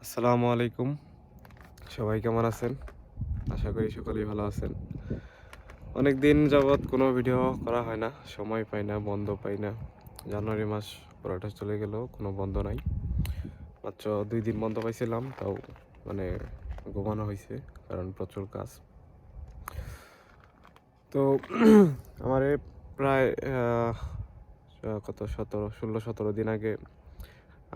আসসালামু আলাইকুম। সবাই কেমন আছেন? আশা করি সকলেই ভালো আছেন। অনেকদিন যাবৎ কোনো ভিডিও করা হয় না। সময় পাই না, বন্ধ পাই না। জানুয়ারি মাস পুরোটা চলে গেল, কোনো বন্ধ নাই। মাত্র ২ দিন বন্ধ পাইছিলাম, তাও মানে ঘুমানো হইছে কারণ প্রচুর কাজ। তো আমারে প্রায় কত ১৬-১৭ দিন আগে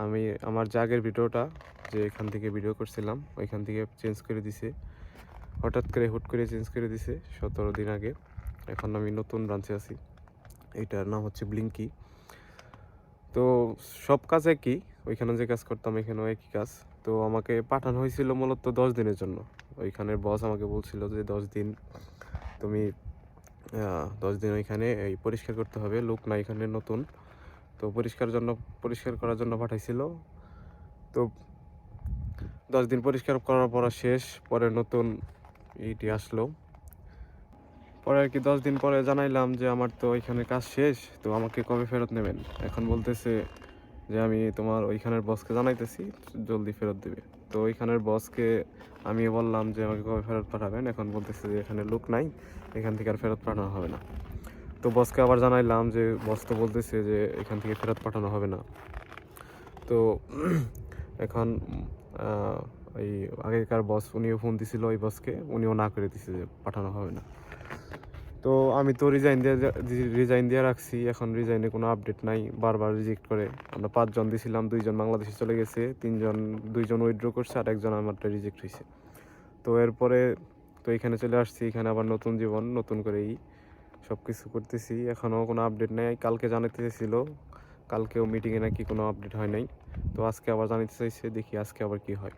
আমি আমার যে আগের ভিডিওটা যে এখান থেকে ভিডিও করছিলাম, ওইখান থেকে চেঞ্জ করে দিছে। হঠাৎ করে হুট করে চেঞ্জ করে দিছে ১৭ দিন আগে। এখন আমি নতুন ব্রাঞ্চে আছি। এইটার নাম হচ্ছে ব্লিঙ্কি। তো সব কাজ একই। ওইখানে যে কাজ করতাম এখানেও একই কাজ। তো আমাকে পাঠানো হয়েছিল মূলত ১০ দিনের জন্য। ওইখানের বস আমাকে বলছিল যে ১০ দিন তুমি ১০ দিন ওইখানে এই পরিষ্কার করতে হবে। লোক নাই এখানে নতুন। তো পরিষ্কার করার জন্য পাঠাইছিল। তো ১০ দিন পরিষ্কার করার পর শেষ। পরে নতুন ইটি আসলো। পরে আর কি ১০ দিন পরে জানাইলাম যে আমার তো ওইখানে কাজ শেষ, তো আমাকে কবে ফেরত নেবেন? এখন বলতেছে যে আমি তোমার ওইখানের বসকে জানাইতেছি, জলদি ফেরত দিবে। তো ওইখানের বসকে আমি বললাম যে আমাকে কবে ফেরত পাঠাবেন? এখন বলতেছে যে এখানে লোক নাই, এখান থেকে আর ফেরত পাঠানো হবে না। তো বসকে আবার জানাইলাম যে বস তো বলতেছে যে এখান থেকে ফেরত পাঠানো হবে না। তো এখন আহ, ওই আগেকার বস উনিও ফোন দিছিল ওই বসকে, উনিও না করে দিছে যে পাঠানো হবে না। তো আমি তো রিজাইন দিয়ে রাখছি। এখন রিজাইনে কোনো আপডেট নাই, বারবার রিজেক্ট করে। আমরা ৫ জন দিছিলাম, ২ জন বাংলাদেশে চলে গেছে, ২ জন উইথড্র করছে আর একজন আমারটা রিজেক্ট হয়েছে। তো এরপরে তো এখানে চলে আসছি, এখানে আবার নতুন জীবন, নতুন করেই সব কিছু করতেছি। এখনও কোনো আপডেট নেই। কালকে জানাতে চাইছিল, কালকেও মিটিংয়ে নাকি কোনো আপডেট হয় নাই। তো আজকে আবার জানাতে চাইছে, দেখি আজকে আবার কি হয়।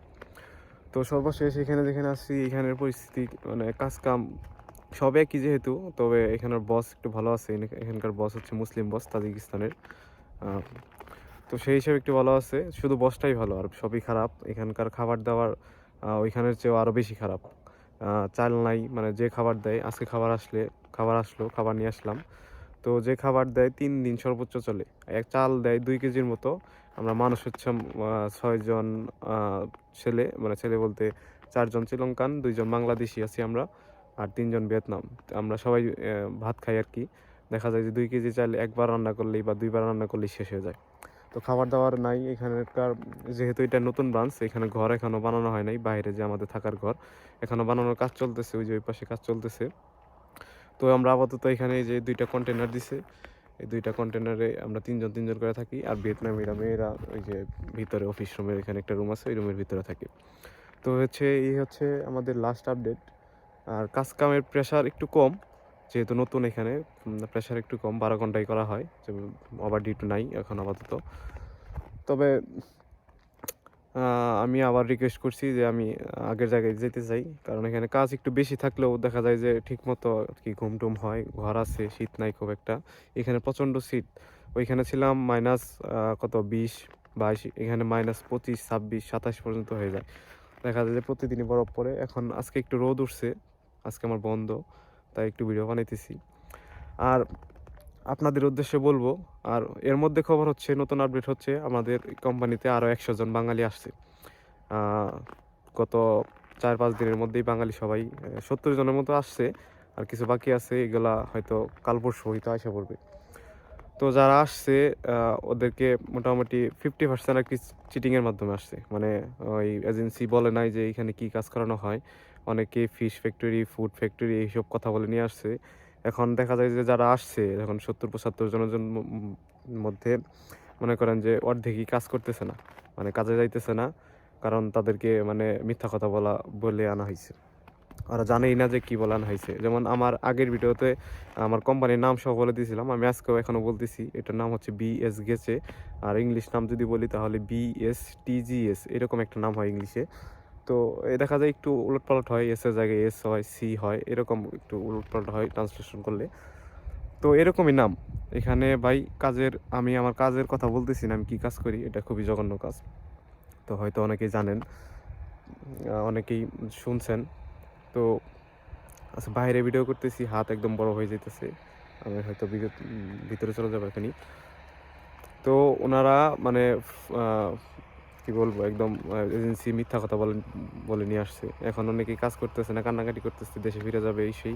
তো সর্বশেষ এখানে যেখানে আসছি, এখানের পরিস্থিতি মানে কাজ কাম সব একই যেহেতু, তবে এখানের বস একটু ভালো আছে। এখানকার বস হচ্ছে মুসলিম বস, তাজিকিস্তানের। আহ, তো সেই হিসেবে একটু ভালো আছে, শুধু বসটাই ভালো, আর সবই খারাপ। এখানকার খাবার দাবার ওইখানের চেয়েও আরও বেশি খারাপ। চাল নাই, মানে যে খাবার দেয়, আজকে খাবার আসলো, খাবার নিয়ে আসলাম। তো যে খাবার দেয় ৩ দিন সর্বোচ্চ চলে। চাল দেয় ২ কেজির মতো। আমরা মানুষ হচ্ছে ৬ জন ছেলে, মানে ছেলে বলতে ৪ জন শ্রীলঙ্কান, ২ জন বাংলাদেশি আছি আমরা, আর ৩ জন ভিয়েতনাম। তো আমরা সবাই ভাত খাই আর কি। দেখা যায় যে ২ কেজি চাল একবার রান্না করলেই বা ২ বার রান্না করলেই শেষ হয়ে যায়। তো খাবার দাবার নাই এখানকার। যেহেতু এটা নতুন ব্রাঞ্চ, এখানে ঘর এখনও বানানো হয় নাই, বাইরে যে আমাদের থাকার ঘর এখনও বানানোর কাজ চলতেছে, ওই যে ওই পাশে কাজ চলতেছে। তো আমরা আপাতত এখানে এই যে ২টা কন্টেনার দিছে, এই ২টা কন্টেনারে আমরা ৩ জন ৩ জন করে থাকি। আর ভিয়েতনামিরা মেয়েরা ওই যে ভিতরে অফিস রুমের এখানে একটা রুম আছে, ওই রুমের ভিতরে থাকে। তো এই হচ্ছে আমাদের লাস্ট আপডেট। আর কাজ কামের প্রেশার একটু কম, যেহেতু নতুন এখানে। প্রেশার একটু কম, ১২ ঘন্টাই করা হয়, যে ওভার ডিউটি নাই এখন আপাতত। তবে আমি আবার রিকোয়েস্ট করছি যে আমি আগের জায়গায় যেতে চাই, কারণ এখানে কাজ একটু বেশি থাকলেও দেখা যায় যে ঠিকমতো আর কি ঘুম টুম হয়, ঘর আছে, শীত নাই খুব একটা। এখানে প্রচণ্ড শীত। ওইখানে ছিলাম মাইনাস কত ২০-২২, এখানে মাইনাস ২৫, ২৬, ২৭ পর্যন্ত হয়ে যায়। দেখা যায় যে প্রতিদিনই বরফ পড়ে। এখন আজকে একটু রোদ উঠছে, আজকে আমার বন্ধ, তাই একটু ভিডিও বানাইতেছি। আর আপনাদের উদ্দেশ্যে বলবো, আর এর মধ্যে খবর হচ্ছে, নতুন আপডেট হচ্ছে, আমাদের কোম্পানিতে আরও ১০০ জন বাঙালি আসছে। আহ, গত ৪-৫ দিনের মধ্যেই বাঙালি সবাই ৭০ জনের মতো আসছে। আর কিছু বাকি আছে, এগুলা হয়তো কাল পরশু হয়তো আসা পড়বে। তো যারা আসছে ওদেরকে মোটামুটি 50% আর কি চিটিংয়ের মাধ্যমে আসছে। মানে ওই এজেন্সি বলে নাই যে এখানে কি কাজ করানো হয়। অনেকে ফিশ ফ্যাক্টরি, ফুড ফ্যাক্টরি এইসব কথা বলে নিয়ে আসছে। এখন দেখা যায় যে যারা আসছে এখন ৭০-৭৫ জনের মধ্যে মনে করেন যে অর্ধেকই কাজ করতেছে না, মানে কাজে যাইতেছে না। কারণ তাদেরকে মানে মিথ্যা কথা বলে আনা হয়েছে। ওরা জানেই না যে কী বলানো হয়েছে। যেমন আমার আগের ভিডিওতে আমার কোম্পানির নাম সহ বলে দিয়েছিলাম, আমি আজকেও এখনও বলতেছি, এটার নাম হচ্ছে বিএস গেছে। আর ইংলিশ নাম যদি বলি তাহলে বিএসটিজিএস, এরকম একটা নাম হয় ইংলিশে। তো দেখা যায় একটু উলটপালট হয়, এসের জায়গায় এস হয়, সি হয়, এরকম একটু উলটপালট হয় ট্রান্সলেশন করলে। তো এরকমই নাম এখানে ভাই। আমি আমার কাজের কথা বলতেছি না, আমি কী কাজ করি, এটা খুবই জঘন্য কাজ। তো হয়তো অনেকেই জানেন, অনেকেই শুনছেন। তো আচ্ছা, বাইরে ভিডিও করতেছি, হাত একদম বড় হয়ে যেতেছে, আমি হয়তো ভিতরে চলে যাবো এখানে। তো ওনারা মানে কি বলবো, একদম এজেন্সি মিথ্যা কথা বলে বলে নিয়ে আসছে। এখন অনেকেই কাজ করতেছে না, কান্নাকাটি করতেছে, দেশে ফিরে যাবে এই সেই।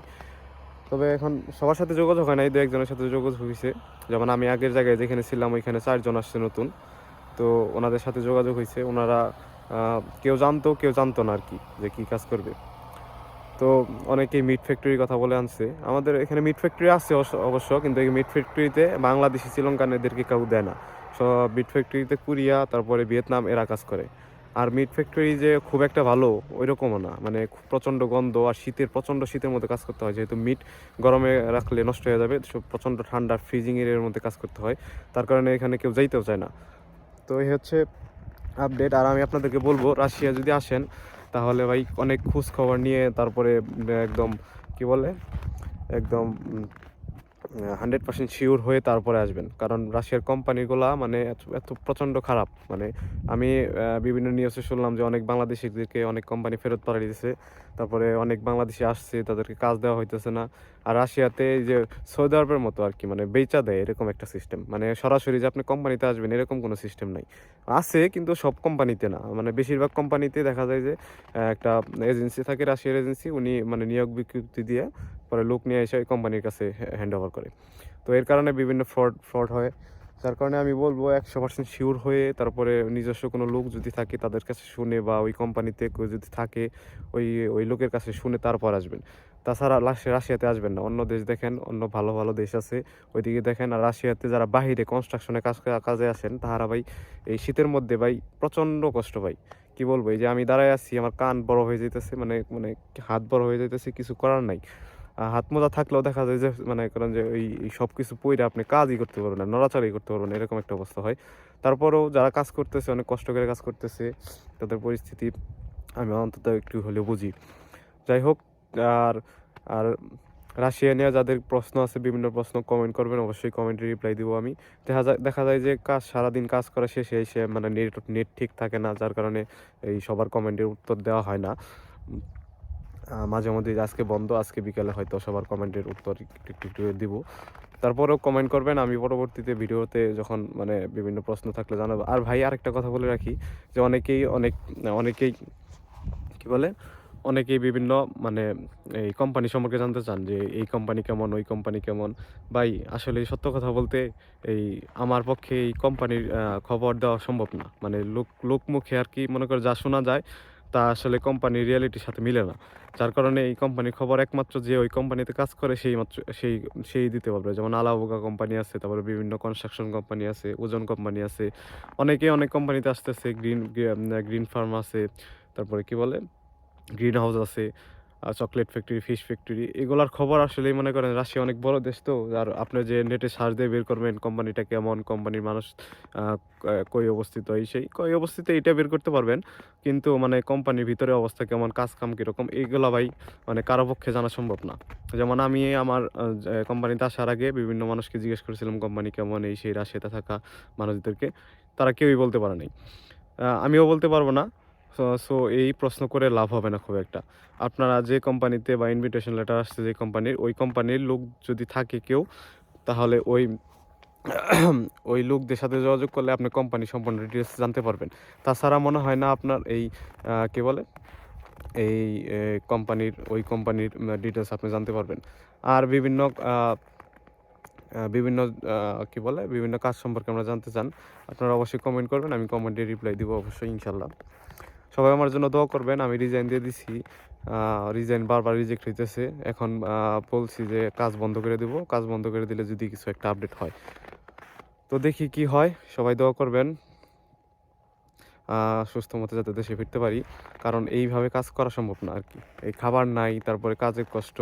তবে এখন সবার সাথে যোগাযোগ হয় নাই, দু একজনের সাথে যোগাযোগ হয়েছে। যেমন আমি আগের জায়গায় যেখানে ছিলাম ওইখানে 4 জন আসছে নতুন, তো ওনাদের সাথে যোগাযোগ হয়েছে। ওনারা কেউ জানতো কেউ জানতো না আর কি, যে কী কাজ করবে। তো অনেকেই মিট ফ্যাক্টরির কথা বলে আনছে। আমাদের এখানে মিট ফ্যাক্টরি আছে অবশ্য, কিন্তু এই মিট ফ্যাক্টরিতে বাংলাদেশি শ্রীলঙ্কানদেরকে কেউ দেয় না। সব মিট ফ্যাক্টরিতে কোরিয়া, তারপরে ভিয়েতনাম এরা কাজ করে। আর মিট ফ্যাক্টরি যে খুব একটা ভালো ওইরকমও না, মানে খুব প্রচণ্ড গন্ধ, আর প্রচণ্ড শীতের মধ্যে কাজ করতে হয়, যেহেতু মিট গরমে রাখলে নষ্ট হয়ে যাবে, সব প্রচণ্ড ঠান্ডা ফ্রিজিং এর মধ্যে কাজ করতে হয়। তার কারণে এখানে কেউ যাইতেও চায় না। তো এই হচ্ছে আপডেট। আর আমি আপনাদেরকে বলবো, রাশিয়া যদি আসেন তাহলে ভাই অনেক খোঁজ খবর নিয়ে তারপরে একদম কি বলে, একদম 100% শিওর হয়ে তারপরে আসবেন। কারণ রাশিয়ার কোম্পানিগুলা মানে এত এত প্রচণ্ড খারাপ। মানে আমি বিভিন্ন নিউজে শুনলাম যে অনেক বাংলাদেশিদেরকে অনেক কোম্পানি ফেরত পাঠিয়ে দিয়েছে, তারপরে অনেক বাংলাদেশি আসছে, তাদেরকে কাজ দেওয়া হইতেছে না। আর রাশিয়াতে এই যে সৌদি আরবের মতো আর কি, মানে বেচা দেয় এরকম একটা সিস্টেম, মানে সরাসরি যে আপনি কোম্পানিতে আসবেন এরকম কোনো সিস্টেম নাই। আছে কিন্তু সব কোম্পানিতে না, মানে বেশিরভাগ কোম্পানিতে দেখা যায় যে একটা এজেন্সি থাকে, রাশিয়ার এজেন্সি, উনি মানে নিয়োগ বিজ্ঞপ্তি দিয়ে পরে লোক নিয়ে এসে ওই কোম্পানির কাছে হ্যান্ড ওভার করে। তো এর কারণে বিভিন্ন ফ্রড হয়। যার কারণে আমি বলবো 100% শিওর হয়ে তারপরে নিজস্ব কোনো লোক যদি থাকে তাদের কাছে শুনে, বা ওই কোম্পানিতে কেউ যদি থাকে ওই ওই লোকের কাছে শুনে তারপর আসবেন। তাছাড়া রাশিয়াতে আসবেন না। অন্য দেশ দেখেন, অন্য ভালো ভালো দেশ আছে ওইদিকে দেখেন। আর রাশিয়াতে যারা বাহিরে কনস্ট্রাকশনে কাজে আসেন তাহারা ভাই এই শীতের মধ্যে ভাই প্রচণ্ড কষ্ট ভাই। কি বলবো, এই যে আমি দাঁড়ায় আছি, আমার কান বড় হয়ে যাইতেছে, মানে মানে হাত বড় হয়ে যাইতেছে, কিছু করার নাই। হাত মোজা থাকলেও দেখা যায় যে মানে করেন যে এই সব কিছু পইরা আপনি কাজই করতে পারবেন না, নড়াচড়াই করতে পারবেন না, এরকম একটা অবস্থা হয়। তারপরেও যারা কাজ করতেছে, অনেক কষ্ট করে কাজ করতেছে, তাদের পরিস্থিতি আমি অন্তত একটু হলেও বুঝি। যাই হোক, আর আর রাশিয়া নিয়ে যাদের প্রশ্ন আছে, বিভিন্ন প্রশ্ন কমেন্ট করবেন, অবশ্যই কমেন্টে রিপ্লাই দিব আমি। দেখা যায় যে সারাদিন কাজ করা শেষে এসে মানে নেট ঠিক থাকে না, যার কারণে এই সবার কমেন্টের উত্তর দেওয়া হয় না। মাঝে মধ্যে আজকে বন্ধ, আজকে বিকেলে হয়তো সবার কমেন্টের উত্তর একটু একটু একটু দিব। তারপরেও কমেন্ট করবেন, আমি পরবর্তীতে ভিডিওতে যখন মানে বিভিন্ন প্রশ্ন থাকলে জানাবো। আর ভাই আরেকটা কথা বলে রাখি, যে অনেকেই কি বলে, অনেকেই বিভিন্ন মানে এই কোম্পানি সম্পর্কে জানতে চান, যে এই কোম্পানি কেমন, ওই কোম্পানি কেমন। ভাই আসলে সত্য কথা বলতে এই আমার পক্ষে এই কোম্পানির খবর দেওয়া সম্ভব না। মানে লোকমুখে আর কি মনে করে যা শোনা যায় তা আসলে কোম্পানির রিয়ালিটির সাথে মিলে না। যার কারণে এই কোম্পানির খবর একমাত্র যে ওই কোম্পানিতে কাজ করে সেই দিতে পারবে। যেমন আলাবোগা কোম্পানি আছে, তারপরে বিভিন্ন কনস্ট্রাকশন কোম্পানি আছে, ওজন কোম্পানি আছে, অনেক কোম্পানিতে আসতেছে, গ্রিন ফার্ম আছে, তারপরে কি বলে গ্রিন হাউস আছে, চকলেট ফ্যাক্টরি, ফিশ ফ্যাক্টরি, এগুলার খবর আসলেই মনে করেন রাশিয়া অনেক বড় দেশ তো। আর আপনি যে নেটে সার্চ দিয়ে বের করবেন কোম্পানিটা কেমন, কোম্পানির মানুষ কই অবস্থিত, কই অবস্থিত এটা বের করতে পারবেন। কিন্তু মানে কোম্পানির ভিতরে অবস্থা কেমন, কাজ কাম কীরকম, এইগুলা ভাই মানে কারো পক্ষে জানা সম্ভব না। যেমন আমি আমার কোম্পানিতে আসার আগে বিভিন্ন মানুষকে জিজ্ঞেস করেছিলাম কোম্পানি কেমন, সেই রাশিয়াতে থাকা মানুষদেরকে, তারা কেউই বলতে পারে নাই। আমিও বলতে পারবো না। সো এই প্রশ্ন করে লাভ হবে না খুব একটা। আপনারা যে কোম্পানিতে বা ইনভিটেশন লেটার আসছে যে কোম্পানির, ওই কোম্পানির লোক যদি থাকে কেউ, তাহলে ওই লোকদের সাথে যোগাযোগ করলে আপনি কোম্পানি সম্পূর্ণ ডিটেলস জানতে পারবেন। তাছাড়া মনে হয় না আপনার এই কী বলে এই ওই কোম্পানির ডিটেলস আপনি জানতে পারবেন। আর বিভিন্ন কি বলে বিভিন্ন কাজ সম্পর্কে আমরা জানতে চান, আপনারা অবশ্যই কমেন্ট করবেন, আমি কমেন্টে রিপ্লাই দিব অবশ্যই ইনশাল্লাহ। সবাই আমার জন্য দোয়া করবেন। আমি রিজাইন দিয়ে দিছি, রিজাইন বারবার রিজেক্ট হইতেছে। এখন বলছি যে কাজ বন্ধ করে দেব, কাজ বন্ধ করে দিলে যদি কিছু একটা আপডেট হয়, তো দেখি কি হয়। সবাই দোয়া করবেন সুস্থ মতো যাতে দেশে ফিরতে পারি, কারণ এইভাবে কাজ করা সম্ভব না আর কি। এই খাবার নাই, তারপরে কাজের কষ্ট,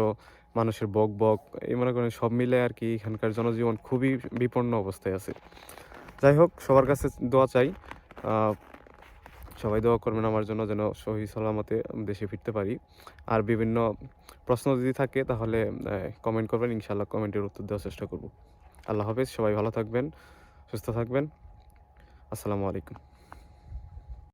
মানুষের বক এই মনে করেন সব মিলে আর কি এখানকার জনজীবন খুবই বিপন্ন অবস্থায় আছে। যাই হোক, সবার কাছে দোয়া চাই। সবাই দোয়া করবেন আমার জন্য, যেন সহি সালামতে দেশে ফিরতে পারি। আর বিভিন্ন প্রশ্ন যদি থাকে তাহলে কমেন্ট করবেন, ইনশাল্লাহ কমেন্টের উত্তর দেওয়ার চেষ্টা করব। আল্লাহ হাফেজ, সবাই ভালো থাকবেন, সুস্থ থাকবেন। আসসালামু আলাইকুম।